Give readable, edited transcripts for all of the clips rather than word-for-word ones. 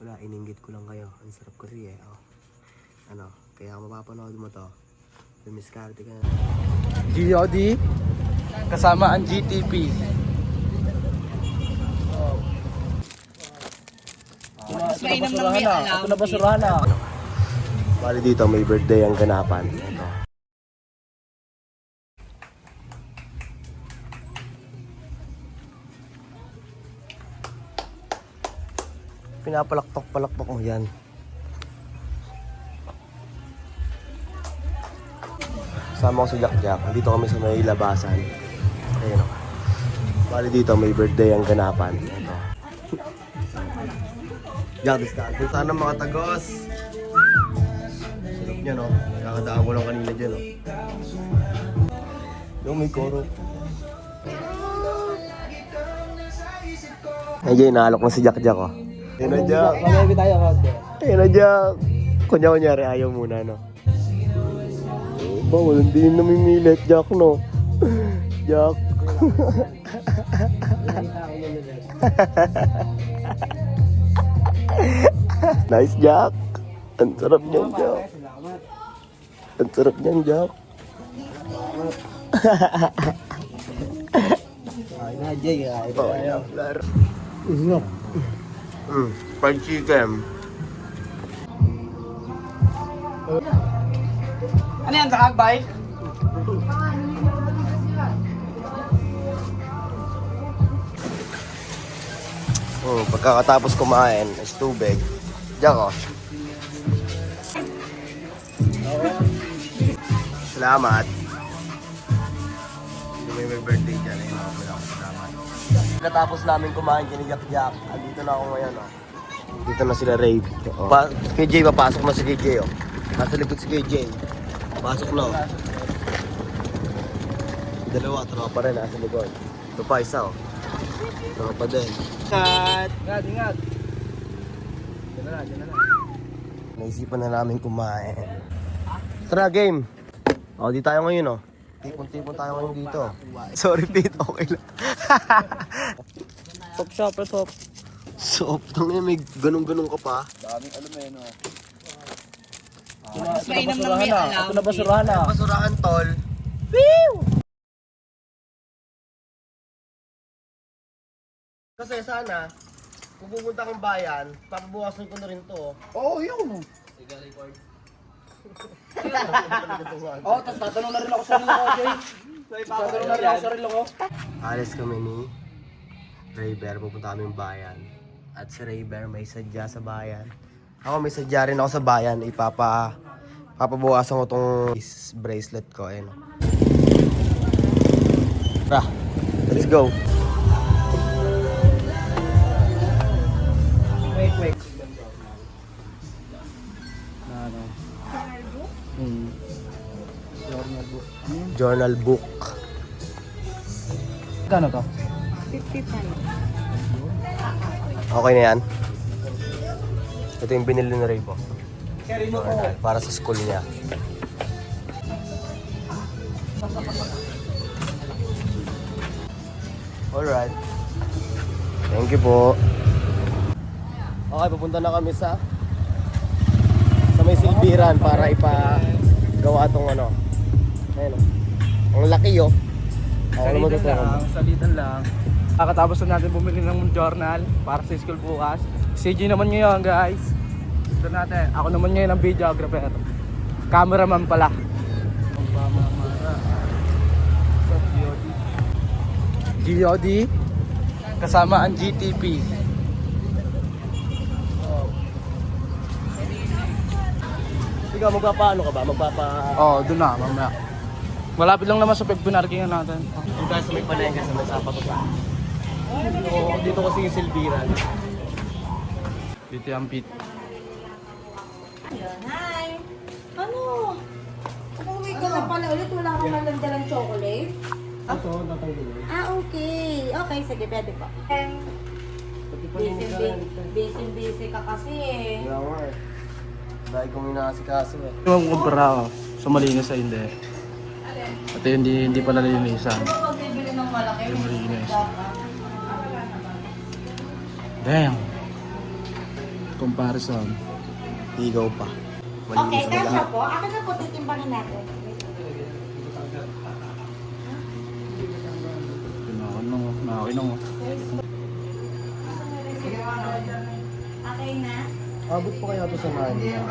Wala, ininggit ko lang kayo. Ang sarap kasi eh. Oh. Ano, kaya kung mapapanood mo to, dumiskarte ka na. GOD kasama ang GTP. Ito na basurahan na. Bali dito, may birthday ang ganapan. Ito. Pinapalakpak-palakpak mo yan. Sama ko si Jack Jack. Dito kami sa may labasan. Ayun o. Bali dito, may birthday ang ganapan. Ito. Jack, diskarte. Sana mga tagos. Sarap niya, no? Kakadaan ko lang kanina dyan, no? Yung may koro. Ayun, naalok na si Jack Jack, oh. Ayun na, Jack. Mag-ibig tayo, Hodge. Ayun na, Jack. Kunya-kunyari, ayaw muna, no? Ba, walang din namimilit, Jack, no? Jack. Nice, Jack. Ang sarap niyan, Jack. Ang sarap niyan, Jack. Ay na, Jay. Ay Oh, yeah, laro. Fried chicken. Ano yan, nakagbay? Pagkakatapos kumain, is tubig. Diyan ko. Salamat. Hindi may birthday dyan. Ayun ako, salamat. Pagkatapos namin kumain kini Jack Jack, andito na ako ngayon. Oh. Dito na sila Rave. Si KJ, papasok na si KJ. Oh. Nasa likod si KJ. Pasok na. Oh. Dalawa, tropa rin nasa likod. Ito pa isa. Oh. Tropa din. Ingat, ingat. Diyan na, diyan na. Naisipan na namin kumain. Tara, game! O, di tayo ngayon, oh. Tipon-tipon tayo ngayon dito. Sorry, Pete. Okay lang. Top, top. Soft. Tangina, may ganun-ganun ka pa. Daming alam eh, no? Mas mainam nang may alam. Ito na basurahan na. Basurahan, tol. Kasi sana, kung pupunta kang bayan, papabukasan ko na rin to. Oo, yun. Oo, tatanong na rin ako sa sarili ko, Jay. Tatanong na rin ako sa sarili ko. Alis kami ni Rayber, pupunta kami bayan. At si Rayber may sadya sa bayan. Ako may sadya rin ako sa bayan. Papabukasan ko tong bracelet ko. Ayun. Tara, let's go. Wait. Ano? Journal book. Journal book. Kano to? 55. Okay na yan. Ito yung binili ni Ray po. Carry mo ko. Para sa school niya. Alright. Thank you po. Okay, pupunta na kami sa may silbiran para ipagawa tong ano. Ayun oh. Ang laki oh. Salitan lang. Kakatapos na natin bumili ng journal para sa school bukas. CG naman ngayon, guys. Ito natin. Ako naman ngayon ang videographer. Cameraman pala. Ang pamamara. Sa GOD kasama ang GTP. Ikaw, magpapaano ka ba? Oo, doon na, mamaya. Malapit lang naman sa pagpinarkingan natin. Yung guys, may palengke sa may sapatos. Dito kasi yung silbiran. Dito yung pit. Hi! Ano? Umuwi ka na pala ulit. Wala kang malandalang chocolate? Ito, natanggalin. Okay. Okay, sige. Pwede po. Busy ka kasi eh. Kaya nga eh. Dahil kung inakasikaso eh. Yung kumpara ako, sa malinis sa hindi. At hindi pala nilinisan. Ano magbibili ng malaki? Hindi malinis. Damn! Comparison. Higaw pa. Okay, Malinis na kasha lahat. po. Akin na po, titimbangin natin. Nakakinang mo. Okay na? Abot pa kaya ito sa Nanyang?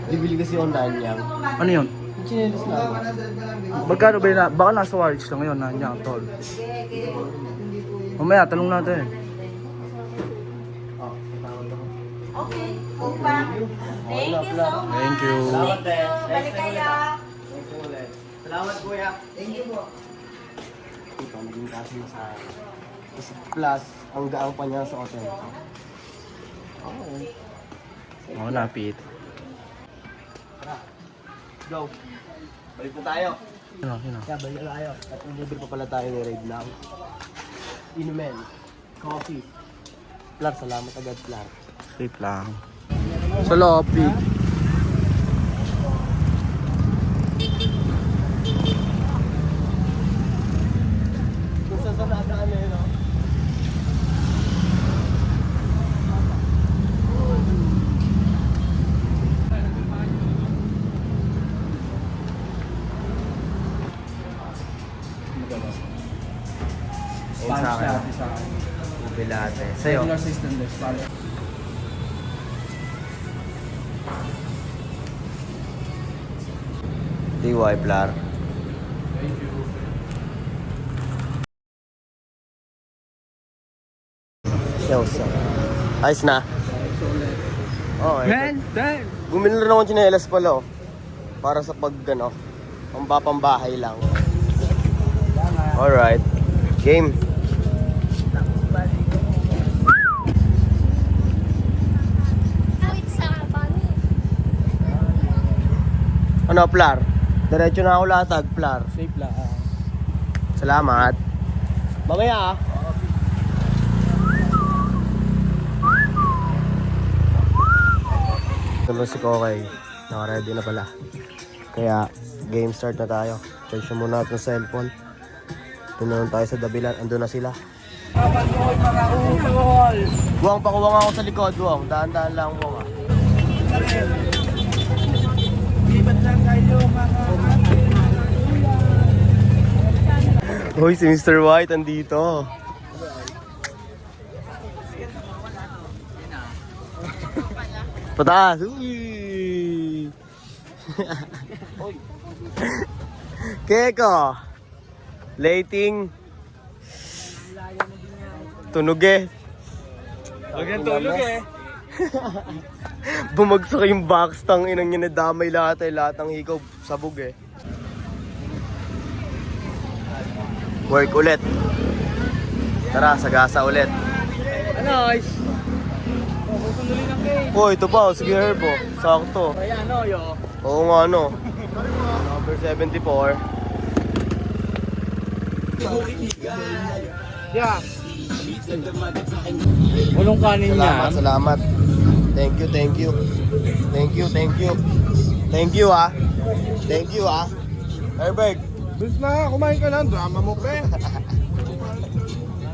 Bibili kasi yung Nanyang. Ano yun? Yung chinelis na ako. Magkano ba yun? Baka nasa wards lang ngayon, nandiyan, tol. Mamaya, talong natin. Oh, tawag ako. Okay. Upa. Thank you so much. Thank you. Thank you. Balik kayo. Thank you ulit. Salamat kuya. Thank you po. Ito, naging kasi sa plus, ang gaang pa niya sa hotel. Okay. Oo, napit. Go. Balik na tayo. Yun. Kaya balik na tayo. At libre pa pala tayo ni Raid now. Inumin. Coffee. Plar, salamat agad, Plar. Safe lang. Sa Lopi. Kung saan nadaan na yun, no? Ayun sa akin. Ube latte. Sa'yo? system this. DY, Plar. Chelsea. Ayos na. Oh, Dan! bumili rin ako ng tsinelas pala, oh. Para sa pag, ano, pambahay lang. Alright. Game. Ano, Plar? Diretso na ako latag, Plar. Safe lang. Salamat. Mamaya, ah. Tuloy si Kokay. Naka-ready na pala. Kaya, game start na tayo. Charge muna natin yung cellphone. Tinanong tayo sa dabilan. Andun na sila. Buwang, pakuwang ako sa likod, Buwang. Daan-daan lang, Buwang, ah. Hoy, si Mr. White andito. Pataas. Uy. Keko. Lating. Tunog eh. Huwag yan tulog eh. Bumagsak yung box, tang inang niya nadamay lahat ng hikaw sabog eh. Work ulit. Tara, sagasa ulit. Nice! Kusundulit ng cake. Oh, ito pa, sige Herbo. Sakto. Kaya ano, yo? Oo nga, no. Number 74. Yeah. Ulong kanin Salamat, salamat. Thank you. Thank you, ah. Thank you, ah. Herbert. Bis na, kumain ka lang. Drama mo, pre.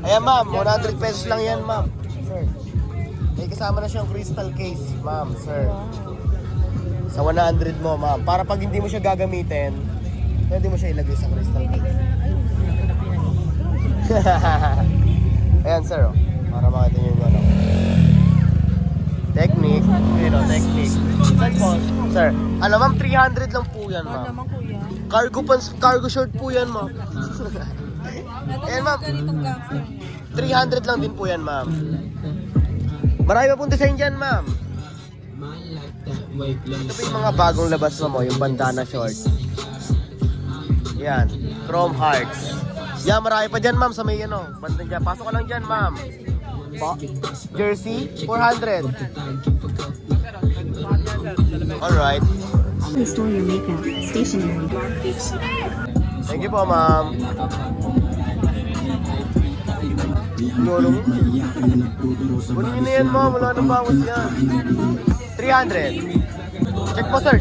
Ayan, ma'am. 100 pesos lang yan, ma'am. Sir. May kasama na siyang crystal case, ma'am, sir. Sa 100 mo, ma'am. Para pag hindi mo siya gagamitin, pwede mo siya ilagay sa crystal case. Ayan, sir. Oh. Para makita niyo yung ano. Technique. Technique. Sir po, sir. Ano, ma'am, 300 lang po yan, ma'am. naman kuya. Cargo short po yan, ma'am. Ayan, ma'am. Ganitong gangster. 300 lang din po yan, ma'am. Marami pa pong design dyan, ma'am. Ito po yung mga bagong labas mo, yung bandana short. Yan, Chrome Hearts. Yan, marami pa dyan, ma'am, sa may ano, banda dyan. Pasok ka lang dyan, ma'am. Jersey, 400. Alright. Store your makeup, stationery. Thank you po, ma'am. Tulong. Kunin nyo na yan, ma'am. Wala nang bawas yan. 300. Check po, sir.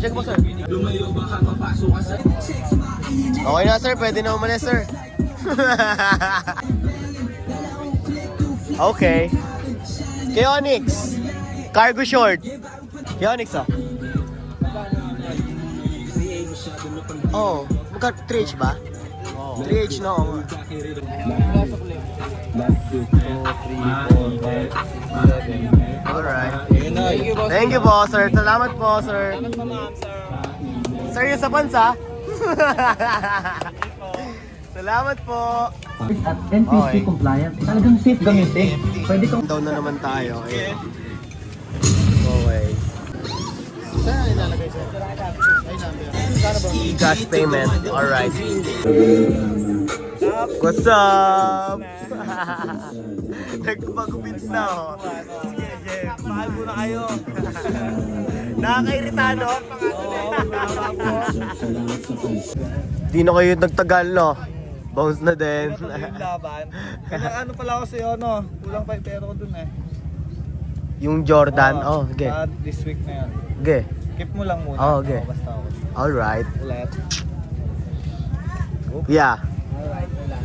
Okay na, sir. Pwede na umalis, sir. Okay. Kay Onyx. Cargo short. Yonex ah. Oh, magka 3H ba? 3H no? Oo nga. 2, 3, 4, 5, 6, 7. Alright. Thank you po, sir. Salamat po, sir. Sir, yung sa pansa? Salamat po. At NPC compliant, talagang safe gamitin. Pwede kang Down na naman tayo. Ayan. Okay. Saan ilalagay sir? E-cash payment. Alright. What's up? Nagpagupit na oh. Sige, Jeff. Mahal muna kayo. Nakakairita, no? Di na kayo nagtagal, no? Bounce na din. Yung laban. Kaya ano pala ako sa'yo, no? Kulang pa yung pera ko dun eh. Yung Jordan. Oh, okay. This week na yan. Okay. Keep mo lang muna. Oh, okay. Basta ako. Alright. Ulit. Yeah. Alright, wala.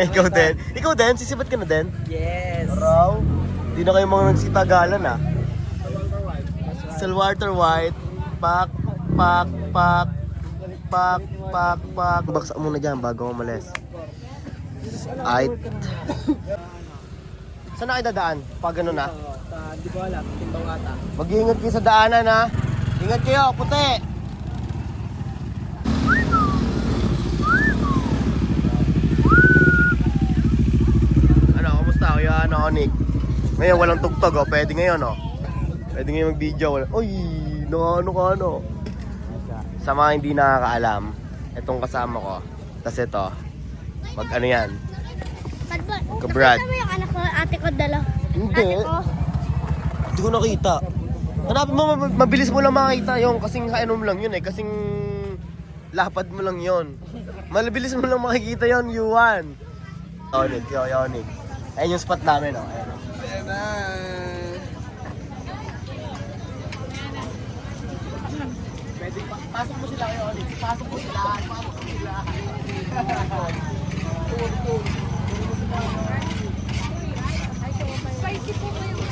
Ikaw din. Ikaw din? Sisipat ka na din? Yes. Raw. Di na kayo mga nagsitagalan ah. Salwater White. Pak, pak, pak. Pak, pak, pak. Baksa muna dyan bago umalis. Ay. Saan na kayo dadaan? Pag ano na? Di ko alam. Timbang ata. Mag-iingat kayo sa daanan ha. Ingat kayo, puti. Ano, kumusta? Kuya, ano, Nick? Ngayon, walang tugtog, oh. Pwede ngayon, oh. Pwede ngayon mag-video. Uy, ano ka, ano? Sa mga hindi nakakaalam, itong kasama ko. Tapos ito, pag ano yan? Kabrad. Nakita mo yung anak ko, ate ko dala. Hindi. Ate ko. Hindi ko nakita. Hanapin mo, mabilis mo lang makita yung kasing ano mo lang yun eh. Kasing lapad mo lang yun. Mabilis mo lang makikita yun, Yuan. Yonig, yonig. Ayun yung spot namin, oh. Ayan, oh. Ayan na. Pwede pa. Pasok mo sila kayo, Onyx. Pasok mo sila. Pasok mo sila. Spicy po kayo.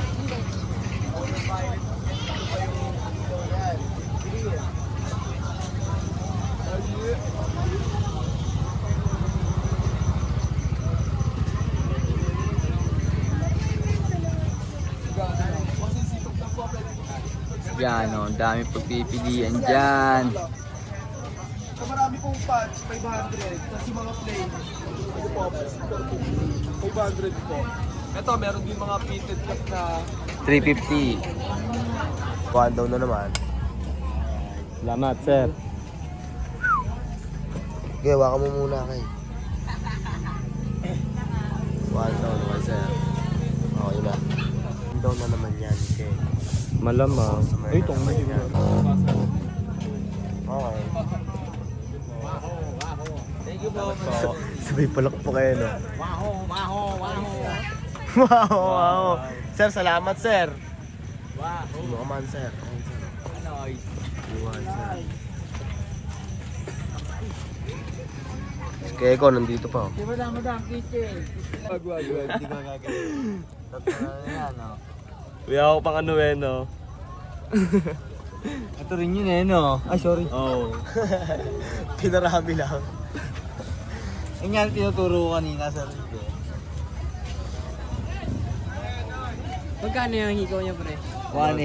yan o, dami pagpipilian dyan. So marami pong punch, 500. Kasi mga plain, ano po, 500 po. Ito, meron din mga fitted cup na 350. Kuhaan daw na naman. Salamat, sir. Okay, waka mo muna kay. Kuhaan daw naman, sir. Oh, yun na. Daw na naman yan, okay. Malamang. Ay, itong may yan. Okay. thank you po. Sabay palak po kayo, no? Wow. Wow. Sir, salamat, sir. Wow. Ano ka man, sir? Nice. Iwan, sir. Kaya ko, nandito pa. Oh. Di ba naman ang kitchen? Wag. Di ba gagawin? Tatlo na yan, no? Kuya ako pang ano eh, no? Ito rin yun eh, no? Ay, sorry. Oo. Pinarami lang. Yung yan tinuturo ko kanina sa Rico. Magkano yung hikaw niya, pre? 1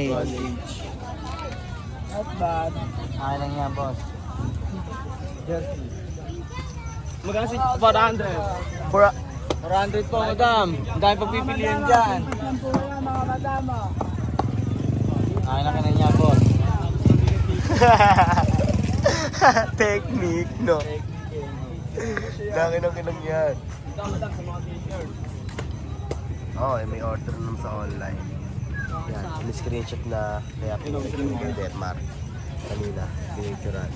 Not bad. Kaya lang yan, boss. Jersey. Magkano si 400? For 400 po, madam. Ang dami pagpipilian dyan. Kaya lang ka na niya, boss. technique, no? Nakinang yan. Oh, may order nun sa online. Yan, in-screenshot na kaya pinag-yung Denmark. Kanina, pinicturean.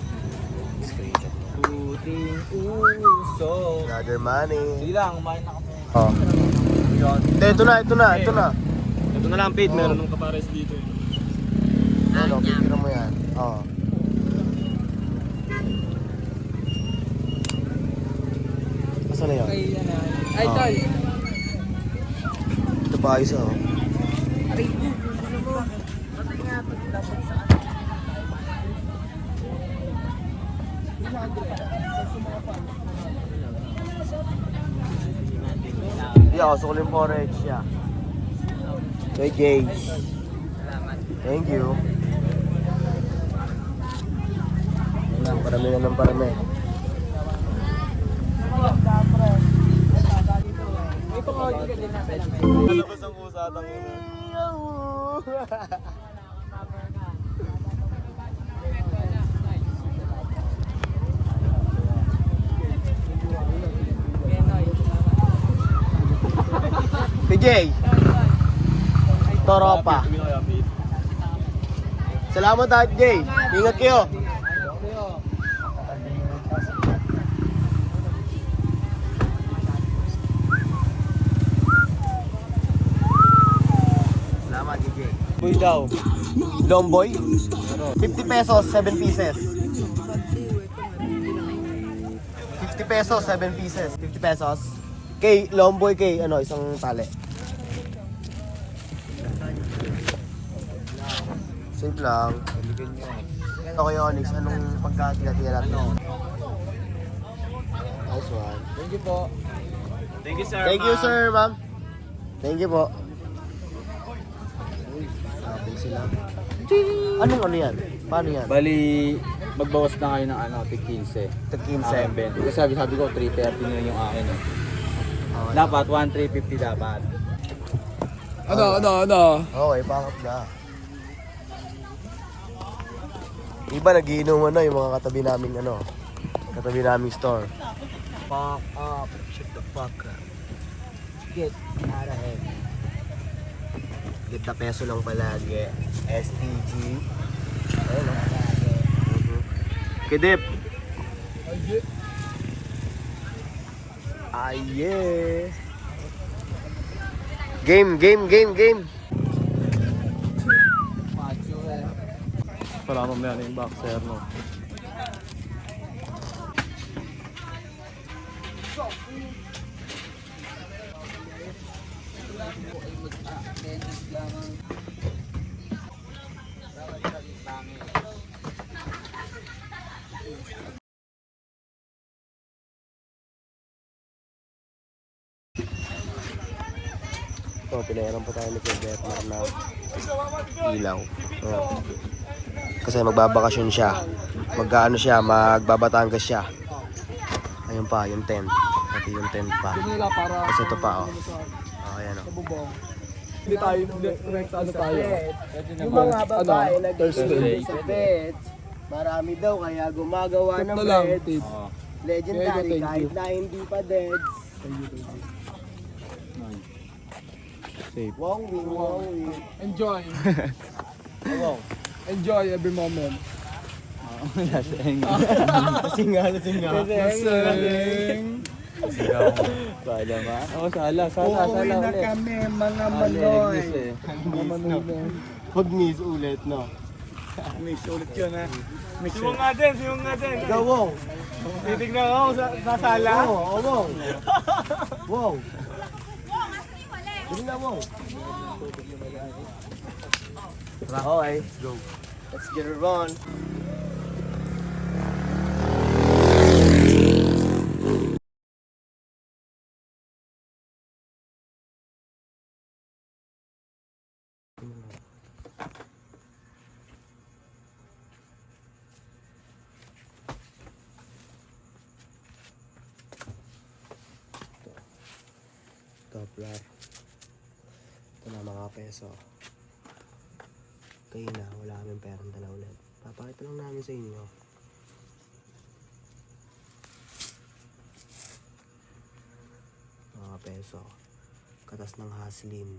Screenshot na. Puting uso. Another money. Sige lang, kumain na kami. Oh. Hindi, ito na. Ito na lang, Pete. Meron ng kapares dito. Ano, picture mo yan. Oh. Asa na yun? Ay, tol. Ito pa ayos, oh. Yeah, gusto ko yung porridge siya. Kay Gage. Thank you. Parami na ng parami. Malabas ang usatang yun. PJ! Toropa. Salamat Jay. Ingat kayo. Salamat DJ. Boy daw. Long boy? 50 pesos, 7 pieces. 50 pesos, 7 pieces. 50 pesos. Kay Lomboy kay ano, isang tali. Simple lang. Ito kayo, Onyx. Anong pagkakilatiya natin? Nice one. Thank you po. Thank you, sir. Thank you, sir, ma'am. Thank you po. Sabi sila. Anong ano yan? Paano yan? Bali, magbawas na kayo ng ano, tig 15. Tag Akin 15. 20. Kasi sabi ko, 330 na yung akin eh. Dapat 1,350 dapat. Ano? Okay, pakap na. Iba nagiinuman na yung mga katabi naming ano, katabi naming store. Fuck up, shut the fuck up. Get out of here. Get the peso lang palagi. STG. Ayun o. Kidip. Aye. Game. Para mamaya na yung boxer, no? Ito, pinayaran po tayo ni Kuya Betmar na ilaw. Oh. Kasi magbabakasyon siya. Mag-ano siya, magbabatangas siya. Ayun pa, yung tent. Pati yung tent pa. Kasi ito pa, oh. Oh, ayan, oh. Hindi tayo, ano tayo? Yung mga babae nag-Thursday sa beds. Marami daw, kaya gumagawa ng Ito lang, beds. tip. Legendary, Thank you. kahit na hindi pa deads. Safe. Wong wing. Enjoy. Wow. Enjoy every moment. Lasing. Lasing nga. Lasing. Sala ba? Oo, sala Uuwi na ulit. kami, mga Manoy. manoy. Pag miss ulit, no? Miss ulit yun, ha? Siwang nga din. Ikaw, Wong. Titignan ako sa sala. Wong. Wong. Hindi na, Wong. Okay, go. Let's get it on. Doppler. Ito na mga peso. Kayo na, wala kaming perang dala ulit. Papakita lang namin sa inyo. Mga peso. Katas ng Haslin.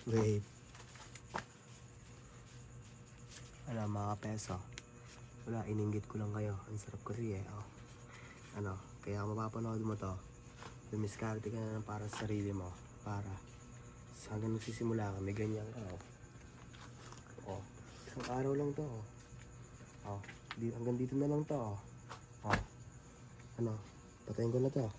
Babe. Ano mga peso. Wala, ininggit ko lang kayo. Ang sarap kasi eh. Oh. Ano? Kaya kung mapapanood mo to, dumiskarte ka na ng para sa sarili mo. Para hanggang nagsisimula ka, may ganyan ka. Oh. Isang araw lang to. Hanggang dito na lang to. Ano? Patayin ko na to.